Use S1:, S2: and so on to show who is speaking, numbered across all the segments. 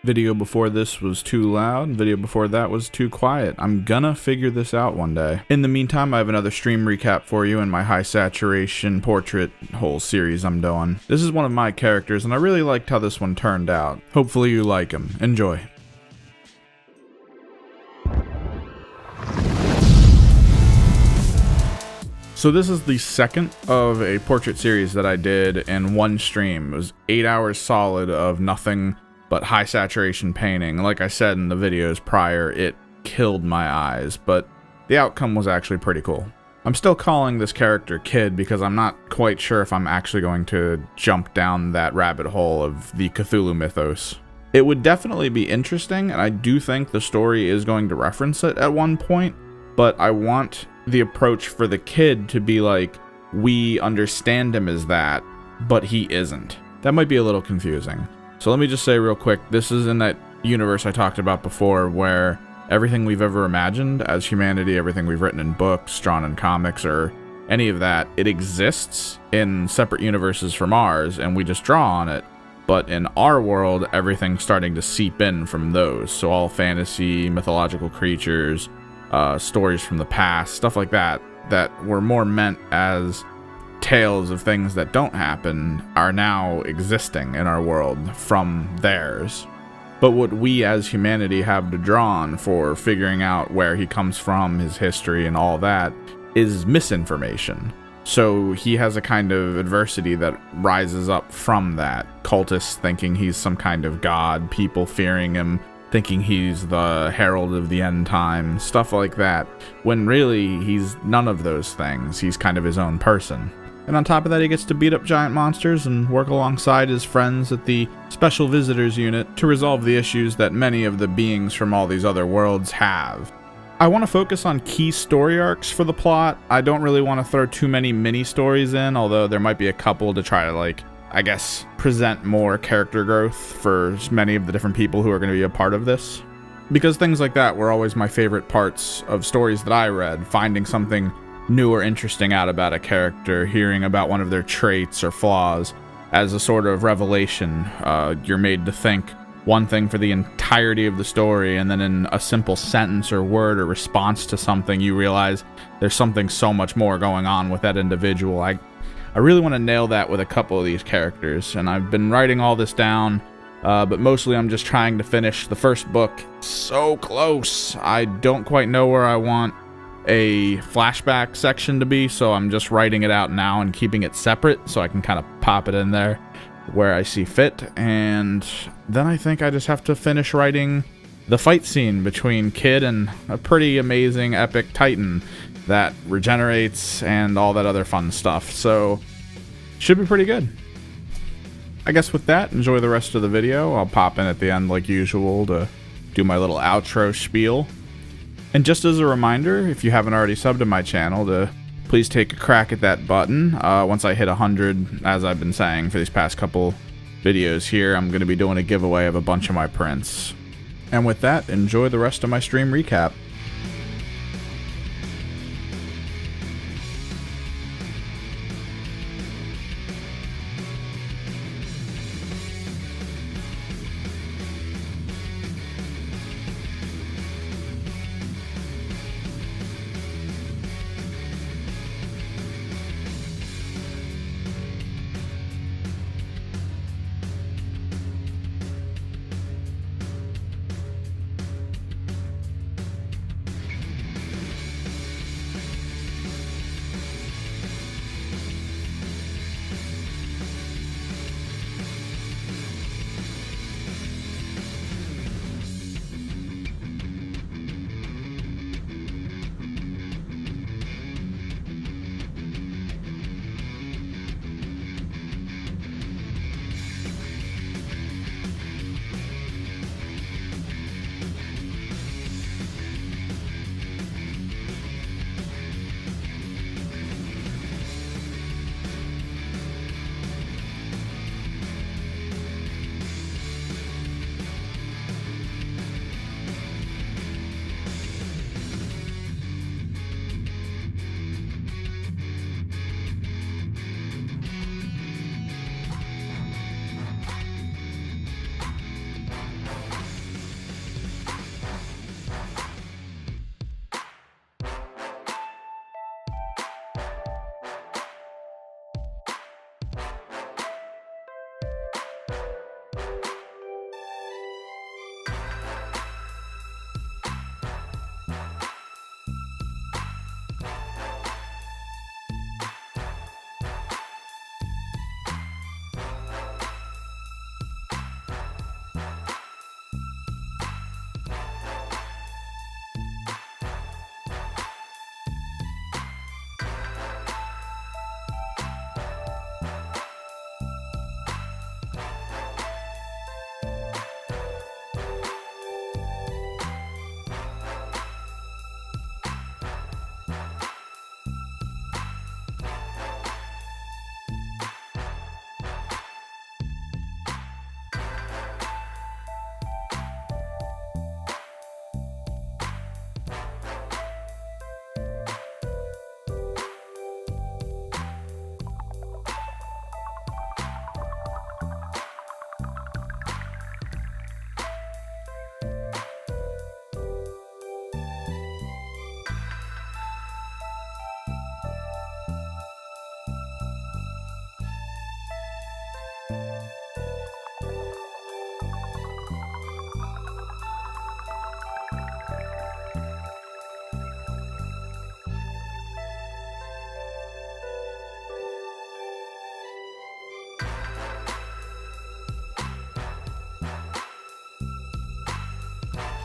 S1: Video before this was too loud, video before that was too quiet. I'm gonna figure this out one day. In the meantime, I have another stream recap for you in my high saturation portrait whole series I'm doing. This is one of my characters, and I really liked how this one turned out. Hopefully you like him. Enjoy. So this is the second of a portrait series that I did in one stream. It was 8 hours solid of nothing but high saturation painting. Like I said in the videos prior, it killed my eyes, but the outcome was actually pretty cool. I'm still calling this character Kid because I'm not quite sure if I'm actually going to jump down that rabbit hole of the Cthulhu mythos. It would definitely be interesting, and I do think the story is going to reference it at one point, but I want the approach for the Kid to be like, we understand him as that, but he isn't. That might be a little confusing. So let me just say real quick, this is in that universe I talked about before where everything we've ever imagined as humanity, everything we've written in books, drawn in comics, or any of that, it exists in separate universes from ours, and we just draw on it. But in our world, everything's starting to seep in from those. So all fantasy, mythological creatures, stories from the past, stuff like that, that were more meant as tales of things that don't happen are now existing in our world from theirs. But what we as humanity have to draw on for figuring out where he comes from, his history, and all that is misinformation. So he has a kind of adversity that rises up from that. Cultists thinking he's some kind of god, people fearing him, thinking he's the herald of the end time, stuff like that, when really he's none of those things. He's kind of his own person. And on top of that, he gets to beat up giant monsters and work alongside his friends at the Special Visitors Unit to resolve the issues that many of the beings from all these other worlds have. I want to focus on key story arcs for the plot. I don't really want to throw too many mini-stories in, although there might be a couple to try to, present more character growth for many of the different people who are going to be a part of this. Because things like that were always my favorite parts of stories that I read, finding something new or interesting out about a character, hearing about one of their traits or flaws as a sort of revelation. You're made to think one thing for the entirety of the story, and then in a simple sentence or word or response to something, you realize there's something so much more going on with that individual. I really want to nail that with a couple of these characters, and I've been writing all this down, but mostly I'm just trying to finish the first book. So close! I don't quite know where I want a flashback section to be, so I'm just writing it out now and keeping it separate so I can kind of pop it in there where I see fit. And then I think I just have to finish writing the fight scene between Kid and a pretty amazing epic titan that regenerates and all that other fun stuff. So should be pretty good. I guess with that, enjoy the rest of the video. I'll pop in at the end like usual to do my little outro spiel. And just as a reminder, if you haven't already subbed to my channel, to please take a crack at that button. Once I hit 100, as I've been saying for these past couple videos here, I'm going to be doing a giveaway of a bunch of my prints. And with that, enjoy the rest of my stream recap.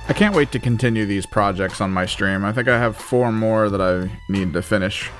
S1: I can't wait to continue these projects on my stream. I think I have 4 more that I need to finish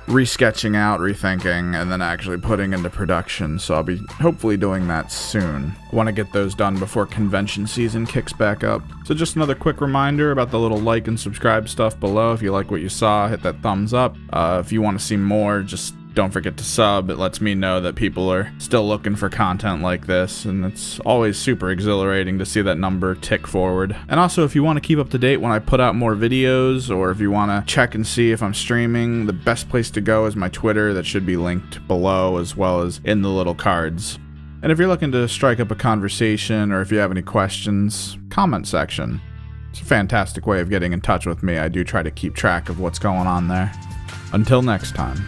S1: resketching out, rethinking, and then actually putting into production, so I'll be hopefully doing that soon. I want to get those done before convention season kicks back up. So just another quick reminder about the little like and subscribe stuff below. If you like what you saw, hit that thumbs up. If you want to see more, just don't forget to sub. It lets me know that people are still looking for content like this, and it's always super exhilarating to see that number tick forward. And also, if you want to keep up to date when I put out more videos, or if you want to check and see if I'm streaming, the best place to go is my Twitter. That should be linked below as well as in the little cards. And if you're looking to strike up a conversation, or if you have any questions, comment section. It's a fantastic way of getting in touch with me. I do try to keep track of what's going on there. Until next time.